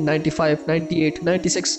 95، 98، 96